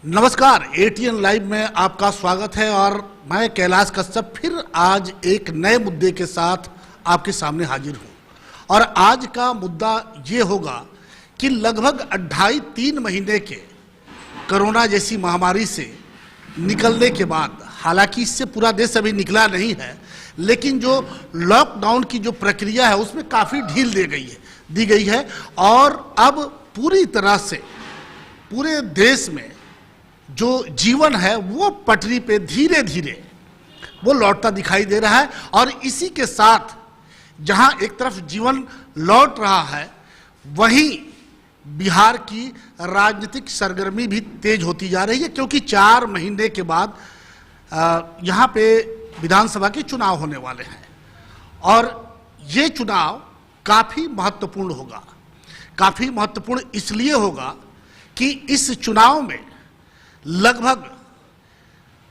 नमस्कार, ATN live में आपका स्वागत है और मैं कैलाश कश्यप फिर आज एक नए मुद्दे के साथ आपके सामने हाजिर हूं। और आज का मुद्दा ये होगा कि लगभग 2.5-3 महीने के कोरोना जैसी महामारी से निकलने के बाद, हालांकि इससे पूरा देश अभी निकला नहीं है, लेकिन जो लॉकडाउन की जो प्रक्रिया है उसमें काफ़ी ढील दी गई है और अब पूरी तरह से पूरे देश में जो जीवन है वो पटरी पे धीरे धीरे वो लौटता दिखाई दे रहा है। और इसी के साथ जहां एक तरफ जीवन लौट रहा है, वहीं बिहार की राजनीतिक सरगर्मी भी तेज होती जा रही है, क्योंकि 4 महीने के बाद यहाँ पे विधानसभा के चुनाव होने वाले हैं और ये चुनाव काफ़ी महत्वपूर्ण होगा। काफ़ी महत्वपूर्ण इसलिए होगा कि इस चुनाव में लगभग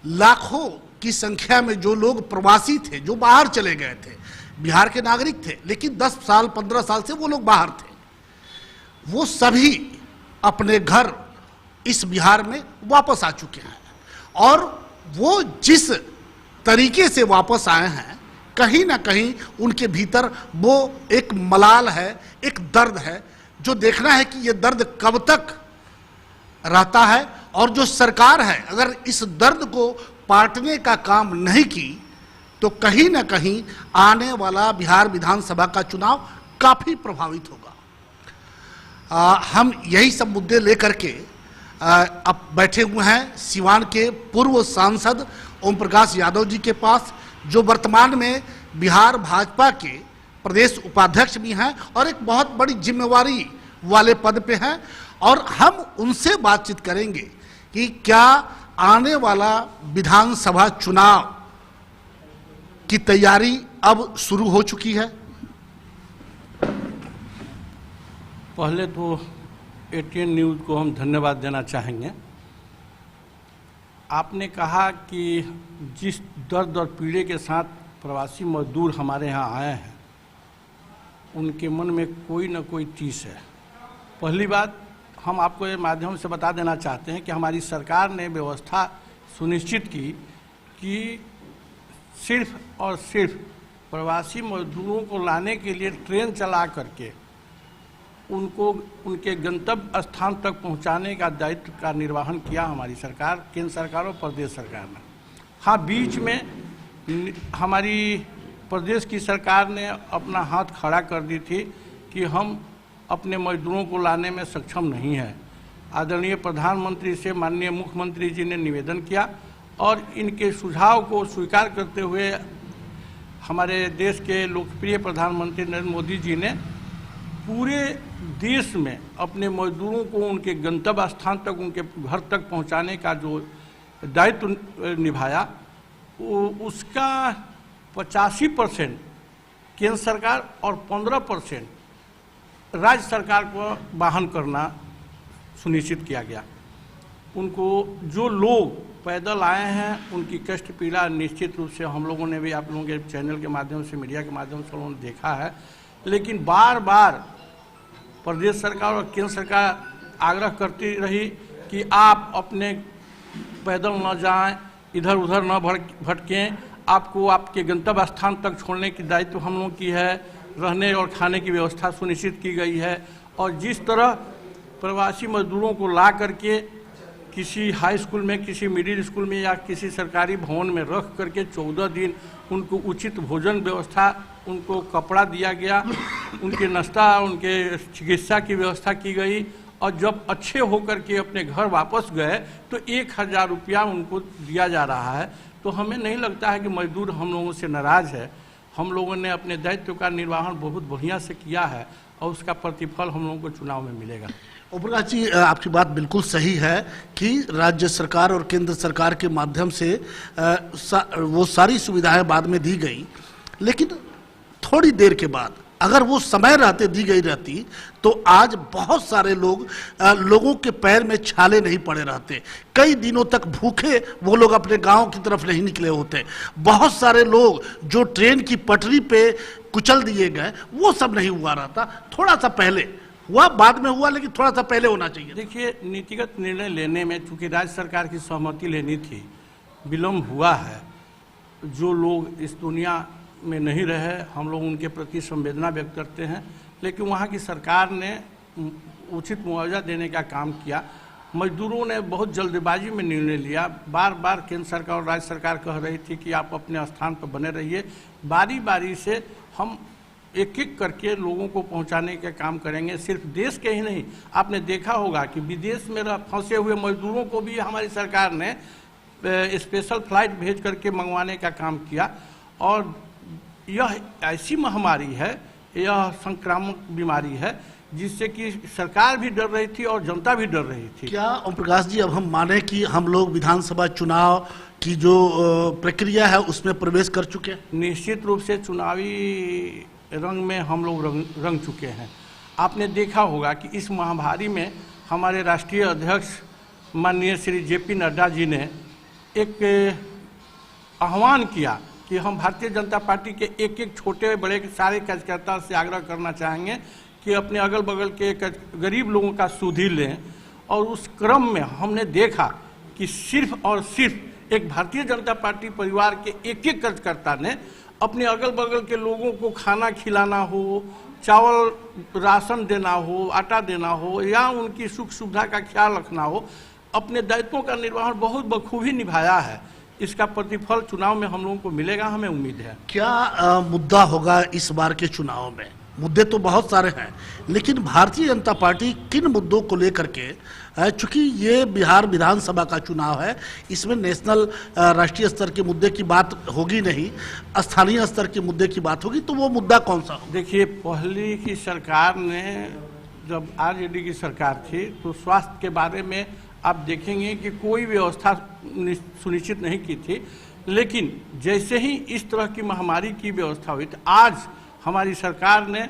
लाखों की संख्या में जो लोग प्रवासी थे, जो बाहर चले गए थे, बिहार के नागरिक थे लेकिन 10 साल 15 साल से वो लोग बाहर थे, वो सभी अपने घर इस बिहार में वापस आ चुके हैं। और वो जिस तरीके से वापस आए हैं, कहीं ना कहीं उनके भीतर वो एक मलाल है, एक दर्द है, जो देखना है कि ये दर्द कब तक रहता है। और जो सरकार है, अगर इस दर्द को पाटने का काम नहीं की तो कहीं ना कहीं आने वाला बिहार विधानसभा का चुनाव काफ़ी प्रभावित होगा। हम यही सब मुद्दे लेकर के अब बैठे हुए हैं सिवान के पूर्व सांसद ओम प्रकाश यादव जी के पास, जो वर्तमान में बिहार भाजपा के प्रदेश उपाध्यक्ष भी हैं और एक बहुत बड़ी जिम्मेवारी वाले पद पे हैं। और हम उनसे बातचीत करेंगे कि क्या आने वाला विधानसभा चुनाव की तैयारी अब शुरू हो चुकी है। पहले तो एटीएन न्यूज़ को हम धन्यवाद देना चाहेंगे। आपने कहा कि जिस दर्द और पीड़े के साथ प्रवासी मजदूर हमारे यहाँ आए हैं, उनके मन में कोई न कोई टीस है। पहली बात हम आपको ये माध्यम से बता देना चाहते हैं कि हमारी सरकार ने व्यवस्था सुनिश्चित की कि सिर्फ और सिर्फ प्रवासी मजदूरों को लाने के लिए ट्रेन चला करके उनको उनके गंतव्य स्थान तक पहुंचाने का दायित्व का निर्वहन किया हमारी सरकार, केंद्र सरकार और प्रदेश सरकार ने। हाँ, बीच में हमारी प्रदेश की सरकार ने अपना हाथ खड़ा कर दी थी कि हम अपने मजदूरों को लाने में सक्षम नहीं है। आदरणीय प्रधानमंत्री से माननीय मुख्यमंत्री जी ने निवेदन किया और इनके सुझाव को स्वीकार करते हुए हमारे देश के लोकप्रिय प्रधानमंत्री नरेंद्र मोदी जी ने पूरे देश में अपने मजदूरों को उनके गंतव्य स्थान तक, उनके घर तक पहुंचाने का जो दायित्व निभाया, उसका 85% केंद्र सरकार और 15% राज्य सरकार को वाहन करना सुनिश्चित किया गया। उनको जो लोग पैदल आए हैं, उनकी कष्ट पीड़ा निश्चित रूप से हम लोगों ने भी, आप लोगों के चैनल के माध्यम से, मीडिया के माध्यम से उन्होंने देखा है। लेकिन बार बार प्रदेश सरकार और केंद्र सरकार आग्रह करती रही कि आप अपने पैदल न जाएं, इधर उधर न भटकें, आपको आपके गंतव्य स्थान तक छोड़ने की दायित्व हम लोगों की है, रहने और खाने की व्यवस्था सुनिश्चित की गई है। और जिस तरह प्रवासी मजदूरों को ला करके किसी हाई स्कूल में, किसी मिडिल स्कूल में या किसी सरकारी भवन में रख करके 14 दिन उनको उचित भोजन व्यवस्था, उनको कपड़ा दिया गया, उनके नाश्ता, उनके चिकित्सा की व्यवस्था की गई। और जब अच्छे होकर के अपने घर वापस गए तो 1000 रुपया उनको दिया जा रहा है। तो हमें नहीं लगता है कि मजदूर हम लोगों से नाराज़ है। हम लोगों ने अपने दायित्व का निर्वहन बहुत बढ़िया से किया है और उसका प्रतिफल हम लोगों को चुनाव में मिलेगा। ओम प्रकाश जी, आपकी बात बिल्कुल सही है कि राज्य सरकार और केंद्र सरकार के माध्यम से वो सारी सुविधाएं बाद में दी गई, लेकिन थोड़ी देर के बाद अगर वो समय रहते दी गई रहती तो आज बहुत सारे लोगों के पैर में छाले नहीं पड़े रहते। कई दिनों तक भूखे वो लोग अपने गांव की तरफ नहीं निकले होते। बहुत सारे लोग जो ट्रेन की पटरी पे कुचल दिए गए, वो सब नहीं हुआ रहता। थोड़ा सा पहले हुआ, बाद में हुआ, लेकिन थोड़ा सा पहले होना चाहिए। देखिए, नीतिगत निर्णय लेने में चूंकि राज्य सरकार की सहमति लेनी थी, विलम्ब हुआ है। जो लोग इस दुनिया में नहीं रहे, हम लोग उनके प्रति संवेदना व्यक्त करते हैं, लेकिन वहाँ की सरकार ने उचित मुआवजा देने का काम किया। मजदूरों ने बहुत जल्दबाजी में निर्णय लिया। बार बार केंद्र सरकार और राज्य सरकार कह रही थी कि आप अपने स्थान पर बने रहिए, बारी बारी से हम एक एक करके लोगों को पहुंचाने का काम करेंगे। सिर्फ देश के ही नहीं, आपने देखा होगा कि विदेश में फंसे हुए मजदूरों को भी हमारी सरकार ने स्पेशल फ्लाइट भेज करके मंगवाने का काम किया। और यह ऐसी महामारी है, यह संक्रामक बीमारी है, जिससे कि सरकार भी डर रही थी और जनता भी डर रही थी। क्या ओम प्रकाश जी, अब हम माने कि हम लोग विधानसभा चुनाव की जो प्रक्रिया है उसमें प्रवेश कर चुके हैं? निश्चित रूप से चुनावी रंग में हम लोग रंग चुके हैं। आपने देखा होगा कि इस महामारी में हमारे राष्ट्रीय अध्यक्ष माननीय श्री JP नड्डा जी ने एक आह्वान किया कि हम भारतीय जनता पार्टी के एक एक छोटे बड़े सारे कार्यकर्ता से आग्रह करना चाहेंगे कि अपने अगल बगल के गरीब लोगों का सुधि लें। और उस क्रम में हमने देखा कि सिर्फ और सिर्फ एक भारतीय जनता पार्टी परिवार के एक एक कार्यकर्ता ने अपने अगल बगल के लोगों को खाना खिलाना हो, चावल राशन देना हो, आटा देना हो, या उनकी सुख सुविधा का ख्याल रखना हो, अपने दायित्वों का निर्वहन बहुत बखूबी निभाया है। इसका प्रतिफल चुनाव में हम लोगों को मिलेगा, हमें उम्मीद है। क्या मुद्दा होगा इस बार के चुनाव में? मुद्दे तो बहुत सारे हैं, लेकिन भारतीय जनता पार्टी किन मुद्दों को लेकर के, चूंकि ये बिहार विधानसभा का चुनाव है, इसमें नेशनल राष्ट्रीय स्तर के मुद्दे की बात होगी नहीं, स्थानीय स्तर के मुद्दे की बात होगी, तो वो मुद्दा कौन सा होगा? देखिए, पहली की सरकार ने, जब RJD की सरकार थी, तो स्वास्थ्य के बारे में आप देखेंगे कि कोई व्यवस्था सुनिश्चित नहीं की थी। लेकिन जैसे ही इस तरह की महामारी की व्यवस्था हुई, तो आज हमारी सरकार ने,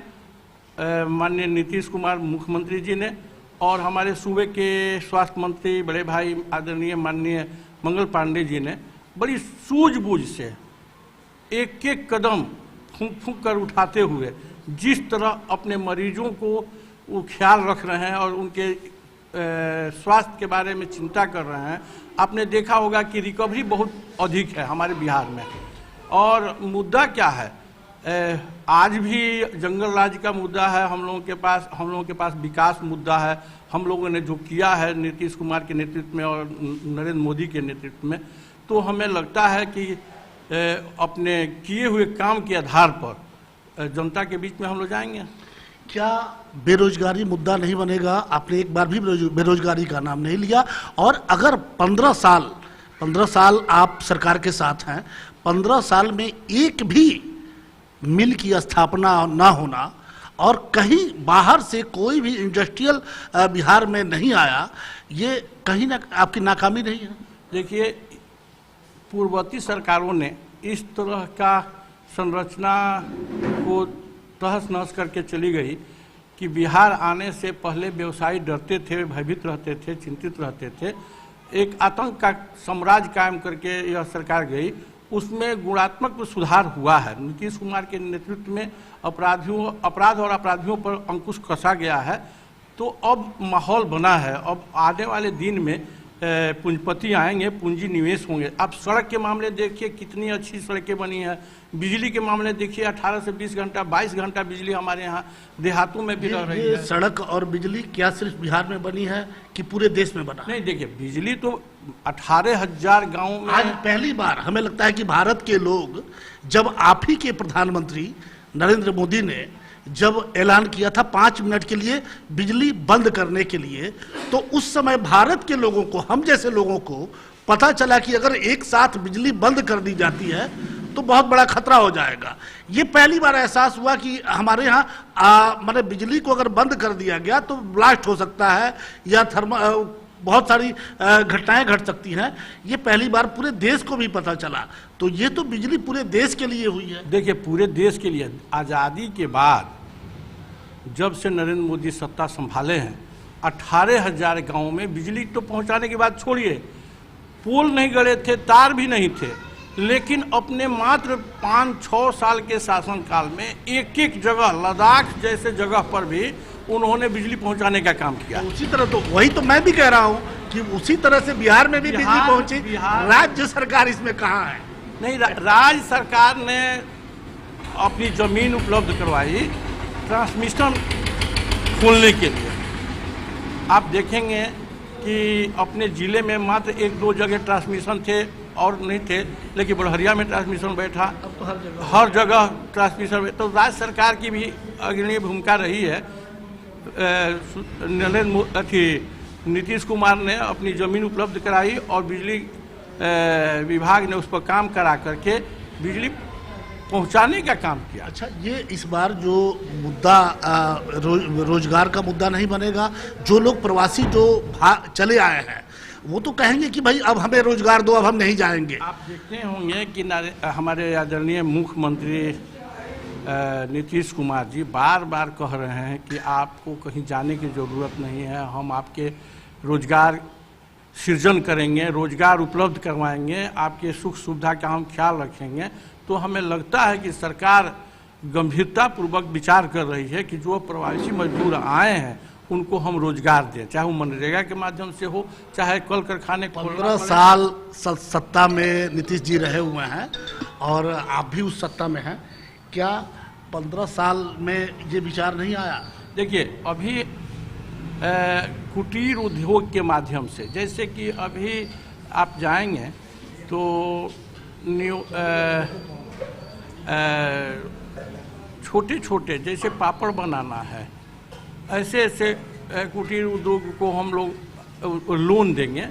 माननीय नीतीश कुमार मुख्यमंत्री जी ने और हमारे सूबे के स्वास्थ्य मंत्री बड़े भाई आदरणीय माननीय मंगल पांडे जी ने बड़ी सूझबूझ से एक एक कदम फूंक फूंक कर उठाते हुए जिस तरह अपने मरीजों को वो ख्याल रख रहे हैं और उनके स्वास्थ्य के बारे में चिंता कर रहे हैं। आपने देखा होगा कि रिकवरी बहुत अधिक है हमारे बिहार में। और मुद्दा क्या है, आज भी जंगल राज का मुद्दा है हम लोगों के पास विकास मुद्दा है। हम लोगों ने जो किया है नीतीश कुमार के नेतृत्व में और नरेंद्र मोदी के नेतृत्व में, तो हमें लगता है कि अपने किए हुए काम के आधार पर जनता के बीच में हम लोग जाएंगे। क्या बेरोजगारी मुद्दा नहीं बनेगा? आपने एक बार भी बेरोजगारी का नाम नहीं लिया। और अगर 15 साल आप सरकार के साथ हैं, 15 साल में एक भी मिल की स्थापना ना होना और कहीं बाहर से कोई भी इंडस्ट्रियल बिहार में नहीं आया, ये कहीं ना आपकी नाकामी नहीं है? देखिए, पूर्ववर्ती सरकारों ने इस तरह का संरचना को तहस नहस करके चली गई कि बिहार आने से पहले व्यवसायी डरते थे, भयभीत रहते थे, चिंतित रहते थे। एक आतंक का साम्राज्य कायम करके यह सरकार गई, उसमें गुणात्मक सुधार हुआ है। नीतीश कुमार के नेतृत्व में अपराध और अपराधियों पर अंकुश कसा गया है। तो अब माहौल बना है। अब आने वाले दिन में पूंजीपति आएंगे, पूंजी निवेश होंगे। आप सड़क के मामले देखिए, कितनी अच्छी सड़कें बनी हैं। बिजली के मामले देखिए, 18 से 20 घंटा 22 घंटा बिजली हमारे यहाँ देहातों में भी रह रही है। सड़क और बिजली क्या सिर्फ बिहार में बनी है कि पूरे देश में बना? नहीं, देखिए, बिजली तो 18,000 गाँव में। आज पहली बार हमें लगता है कि भारत के लोग, जब आप ही के प्रधानमंत्री नरेंद्र मोदी ने जब ऐलान किया था 5 मिनट के लिए बिजली बंद करने के लिए, तो उस समय भारत के लोगों को, हम जैसे लोगों को पता चला कि अगर एक साथ बिजली बंद कर दी जाती है तो बहुत बड़ा खतरा हो जाएगा। ये पहली बार एहसास हुआ कि हमारे यहाँ मतलब बिजली को अगर बंद कर दिया गया तो ब्लास्ट हो सकता है या बहुत सारी घटनाएं घट सकती हैं। ये पहली बार पूरे देश को भी पता चला। तो ये तो बिजली पूरे देश के लिए हुई है। देखिए, पूरे देश के लिए आज़ादी के बाद जब से नरेंद्र मोदी सत्ता संभाले हैं, 18,000 गाँव में बिजली तो पहुंचाने की बात छोड़िए, पोल नहीं गड़े थे, तार भी नहीं थे। लेकिन अपने मात्र 5-6 साल के शासनकाल में एक एक जगह, लद्दाख जैसे जगह पर भी उन्होंने बिजली पहुंचाने का काम किया। उसी तरह तो वही तो मैं भी कह रहा हूँ कि उसी तरह से बिहार में भी बिजली पहुंची। राज्य सरकार इसमें कहाँ है? नहीं, राज्य सरकार ने अपनी जमीन उपलब्ध करवाई ट्रांसमिशन खोलने के लिए। आप देखेंगे कि अपने ज़िले में मात्र 1-2 जगह ट्रांसमिशन थे और नहीं थे, लेकिन बड़हरिया में ट्रांसमिशन बैठा, अब तो हर जगह ट्रांसमिशन। तो राज्य सरकार की भी अग्रणी भूमिका रही है। नीतीश कुमार ने अपनी ज़मीन उपलब्ध कराई और बिजली विभाग ने उस पर काम करा करके बिजली पहुंचाने का काम किया। अच्छा, ये इस बार जो मुद्दा रोजगार का मुद्दा नहीं बनेगा? जो लोग प्रवासी जो चले आए हैं वो तो कहेंगे कि भाई अब हमें रोजगार दो, अब हम नहीं जाएंगे। आप देखते होंगे कि हमारे आदरणीय मुख्यमंत्री नीतीश कुमार जी बार बार कह रहे हैं कि आपको कहीं जाने की ज़रूरत नहीं है, हम आपके रोजगार सृजन करेंगे, रोजगार उपलब्ध करवाएंगे, आपके सुख सुविधा का हम ख्याल रखेंगे। तो हमें लगता है कि सरकार गंभीरतापूर्वक विचार कर रही है कि जो प्रवासी मजदूर आए हैं उनको हम रोजगार दें, चाहे वो मनरेगा के माध्यम से हो, चाहे कल कारखाने। 15 साल सत्ता में नीतीश जी रहे हुए हैं और आप भी उस सत्ता में हैं, क्या 15 साल में ये विचार नहीं आया? देखिए, अभी कुटीर उद्योग के माध्यम से, जैसे कि अभी आप जाएंगे तो छोटे छोटे जैसे पापड़ बनाना है, ऐसे ऐसे कुटीर उद्योग को हम लोग लोन देंगे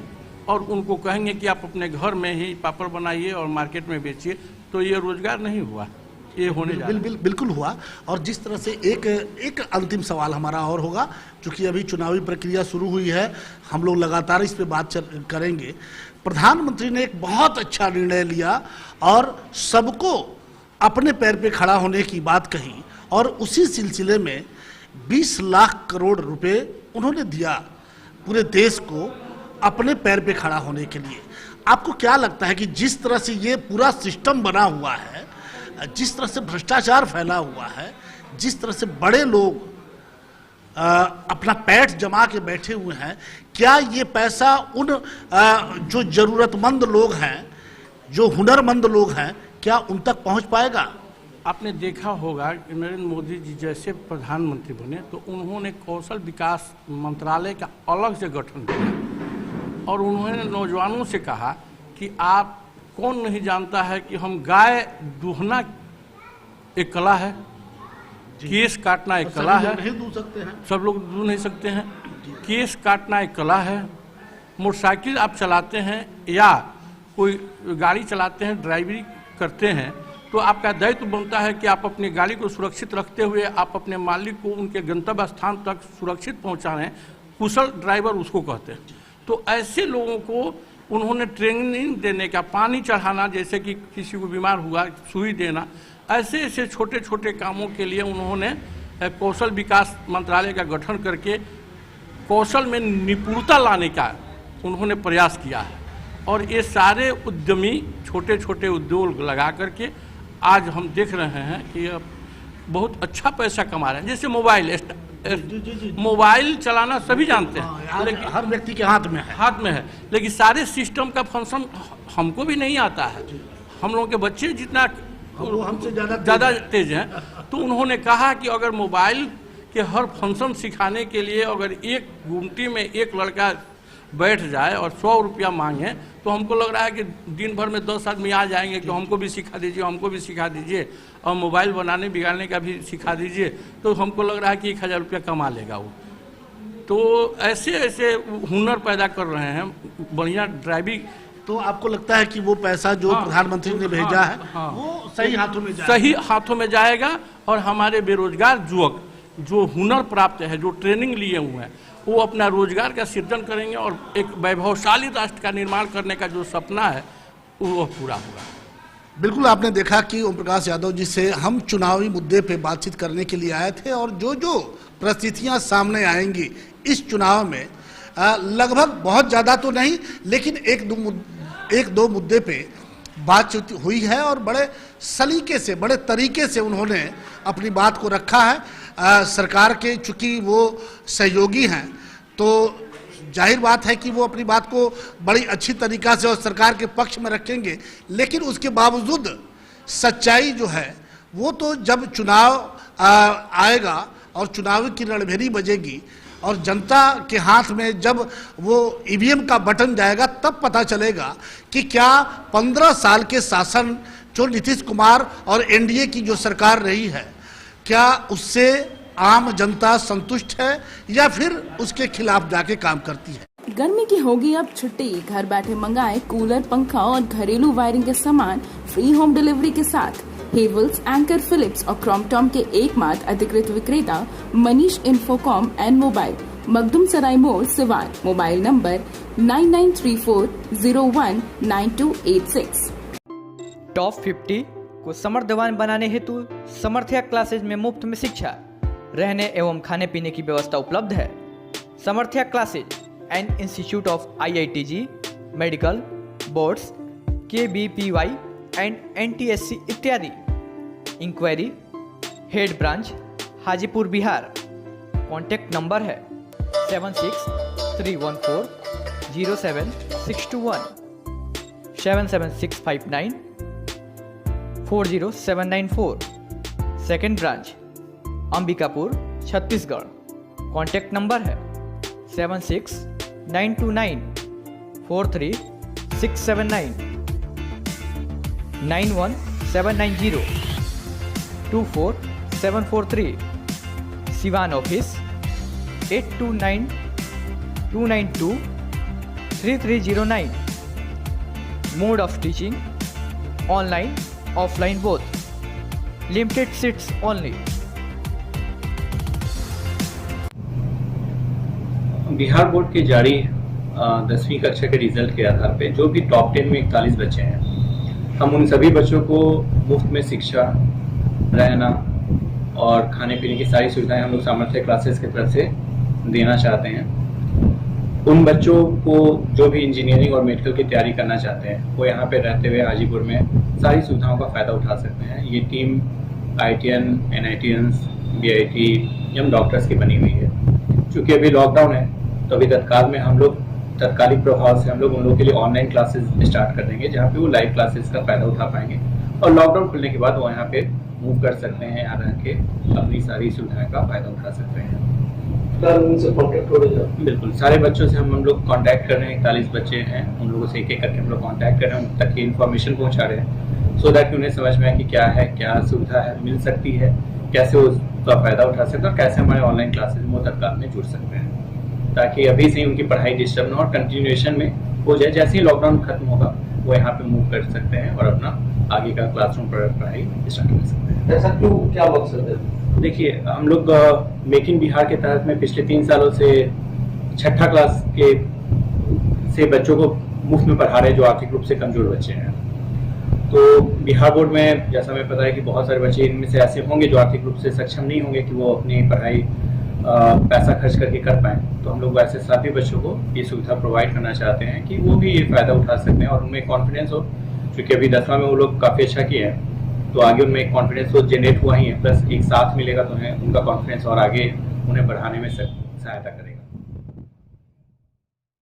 और उनको कहेंगे कि आप अपने घर में ही पापड़ बनाइए और मार्केट में बेचिए। तो ये रोजगार नहीं हुआ, ये होने जा रहा है। बिल्कुल हुआ। और जिस तरह से एक अंतिम सवाल हमारा और होगा, क्योंकि अभी चुनावी प्रक्रिया शुरू हुई है, हम लोग लगातार इस पे बात करेंगे। प्रधानमंत्री ने एक बहुत अच्छा निर्णय लिया और सबको अपने पैर पे खड़ा होने की बात कही और उसी सिलसिले में 20 लाख करोड़ रुपए उन्होंने दिया पूरे देश को अपने पैर पे खड़ा होने के लिए। आपको क्या लगता है कि जिस तरह से ये पूरा सिस्टम बना हुआ है, जिस तरह से भ्रष्टाचार फैला हुआ है, जिस तरह से बड़े लोग अपना पैठ जमा के बैठे हुए हैं, क्या ये पैसा उन जो जरूरतमंद लोग हैं, जो हुनरमंद लोग हैं, क्या उन तक पहुंच पाएगा? आपने देखा होगा कि नरेंद्र मोदी जी जैसे प्रधानमंत्री बने तो उन्होंने कौशल विकास मंत्रालय का अलग से गठन किया और उन्होंने नौजवानों से कहा कि आप कौन नहीं जानता है कि हम गाय दूहना एक कला है, केस काटना एक कला है, नहीं दूह सकते हैं, सब लोग दूह नहीं सकते हैं, केस काटना एक कला है, मोटरसाइकिल आप चलाते हैं या कोई गाड़ी चलाते हैं, ड्राइवरी करते हैं, तो आपका दायित्व बनता है कि आप अपनी गाड़ी को सुरक्षित रखते हुए आप अपने मालिक को उनके गंतव्य स्थान तक सुरक्षित पहुंचाएं। कुशल ड्राइवर उसको कहते हैं। तो ऐसे लोगों को उन्होंने ट्रेनिंग देने का, पानी चढ़ाना, जैसे कि किसी को बीमार हुआ सुई देना, ऐसे ऐसे छोटे छोटे कामों के लिए उन्होंने कौशल विकास मंत्रालय का गठन करके कौशल में निपुणता लाने का उन्होंने प्रयास किया है। और ये सारे उद्यमी छोटे छोटे उद्योग लगा करके आज हम देख रहे हैं कि बहुत अच्छा पैसा कमा रहे हैं। जैसे मोबाइल चलाना सभी जानते हैं, लेकिन हर व्यक्ति के हाथ में है, लेकिन सारे सिस्टम का फंक्शन हमको भी नहीं आता है। हम लोगों के बच्चे जितना हमसे ज़्यादा तेज हैं। तो उन्होंने कहा कि अगर मोबाइल के हर फंक्शन सिखाने के लिए अगर एक गुमटी में एक लड़का बैठ जाए और 100 रुपया मांगे तो हमको लग रहा है कि दिन भर में 10 आदमी आ जाएंगे कि हमको भी सिखा दीजिए, हमको भी सिखा दीजिए, और मोबाइल बनाने बिगाड़ने का भी सिखा दीजिए। तो हमको लग रहा है कि 1000 रुपया कमा लेगा वो। तो ऐसे ऐसे हुनर पैदा कर रहे हैं, बढ़िया ड्राइविंग। तो आपको लगता है कि वो पैसा जो प्रधानमंत्री ने भेजा है वो सही हाथों में जाएगा? सही हाथों में जाएगा और हमारे बेरोजगार युवक जो हुनर प्राप्त है, जो ट्रेनिंग लिए हुए हैं, वो अपना रोजगार का सृजन करेंगे और एक वैभवशाली राष्ट्र का निर्माण करने का जो सपना है वो पूरा होगा। बिल्कुल, आपने देखा कि ओम प्रकाश यादव जी से हम चुनावी मुद्दे पे बातचीत करने के लिए आए थे और जो जो परिस्थितियां सामने आएंगी इस चुनाव में, लगभग बहुत ज़्यादा तो नहीं लेकिन एक दो मुद्दे पे बातचीत हुई है और बड़े सलीके से, बड़े तरीके से उन्होंने अपनी बात को रखा है। सरकार के चूंकि वो सहयोगी हैं, तो जाहिर बात है कि वो अपनी बात को बड़ी अच्छी तरीक़ा से और सरकार के पक्ष में रखेंगे। लेकिन उसके बावजूद सच्चाई जो है वो तो जब चुनाव आएगा और चुनाव की रणभेरी बजेगी और जनता के हाथ में जब वो ईवीएम का बटन जाएगा, तब पता चलेगा कि क्या 15 साल के शासन जो नीतीश कुमार और एनडीए की जो सरकार रही है, क्या उससे आम जनता संतुष्ट है या फिर उसके खिलाफ जाके काम करती है। गर्मी की होगी अब छुट्टी, घर बैठे मंगाए कूलर, पंखा और घरेलू वायरिंग के सामान फ्री होम डिलीवरी के साथ। हेवल्स, एंकर, फिलिप्स और क्रॉम्पटन के एकमात्र अधिकृत विक्रेता मनीष इंफोकॉम एंड मोबाइल, मखदुम सराय मोड़, सिवान। Mobile number 9934019286। टॉप 50 को समर्थवान बनाने हेतु समर्थया क्लासेज में मुफ्त में शिक्षा, रहने एवं खाने पीने की व्यवस्था उपलब्ध है। Samarthya classes and institute of IITG, medical, boards, KBPY and NTSC इत्यादि। Inquiry head branch Hajipur Bihar. Contact number है 7631407621, 77659400794। Second branch Ambikapur Chhattisgarh. Contact number है 7692943679, 91790244743। Siwan office 8292923309। Mode of teaching online offline both. Limited seats only. Bihar board के जारी 10वीं कक्षा के रिजल्ट के आधार पे जो भी टॉप 10 में 41 बच्चे हैं, हम उन सभी बच्चों को मुफ्त में शिक्षा, रहना और खाने पीने की सारी सुविधाएं हम लोग सामर्थ्य क्लासेस की तरफ से देना चाहते हैं। उन बच्चों को जो भी इंजीनियरिंग और मेडिकल की तैयारी करना चाहते हैं, वो यहाँ पे रहते हुए हाजीपुर में सारी सुविधाओं का फ़ायदा उठा सकते हैं। ये टीम IITian, NITians, BIT एवं डॉक्टर्स की बनी हुई है। चूँकि अभी लॉकडाउन है, तो अभी तत्काल में हम लोग तत्कालिक प्रभाव से हम लोग उन लोगों के लिए ऑनलाइन क्लासेस स्टार्ट कर देंगे, जहाँ पे वो लाइव क्लासेस का फ़ायदा उठा पाएंगे और लॉकडाउन खुलने के बाद वो यहाँ पे मूव कर सकते हैं, यहाँ रह के अपनी सारी सुविधाएं का फ़ायदा उठा सकते हैं। उनसे कॉन्टैक्ट हो रहा है? बिल्कुल, सारे बच्चों से हम लोग कांटेक्ट कर रहे हैं। 41 बच्चे हैं, उन लोगों से एक एक करके हम लोग कांटेक्ट कर रहे हैं, उन तक की इन्फॉर्मेशन पहुंचा रहे हैं, सो दैट कि उन्हें समझ में आए कि क्या है, क्या सुविधा है, मिल सकती है, कैसे उसका फ़ायदा उठा सकते हैं और कैसे हमारे ऑनलाइन क्लासेज में तत्काल में जुड़ सकते हैं, ताकि अभी से ही उनकी पढ़ाई डिस्टर्ब ना हो और कंटिन्यूएशन में हो जाए। जैसे ही लॉकडाउन खत्म होगा, वो यहाँ पे मूव कर सकते हैं और अपना आगे का क्लासरूम पर पढ़ाई स्टार्ट कर सकते हैं। ऐसा क्यों, क्या मकसद है? देखिए, हम लोग मेक इन बिहार के तहत में पिछले 3 सालों से 6ठी क्लास के से बच्चों को मुफ्त में पढ़ा रहे हैं, जो आर्थिक रूप से कमजोर बच्चे हैं। तो बिहार बोर्ड में जैसा हमें पता है कि बहुत सारे बच्चे इनमें से ऐसे होंगे जो आर्थिक रूप से सक्षम नहीं होंगे कि वो अपनी पढ़ाई पैसा खर्च करके कर पाएँ। तो हम लोग वैसे सभी बच्चों को ये सुविधा प्रोवाइड करना चाहते हैं कि वो भी ये फ़ायदा उठा सकते हैं और उनमें कॉन्फिडेंस हो, क्योंकि अभी 10वां में वो लोग काफ़ी अच्छा किए हैं, तो आगे उनमें एक कॉन्फिडेंस तो जनरेट हुआ ही है, प्लस एक साथ मिलेगा तो उनका कॉन्फिडेंस और आगे उन्हें बढ़ाने में सहायता करेगा।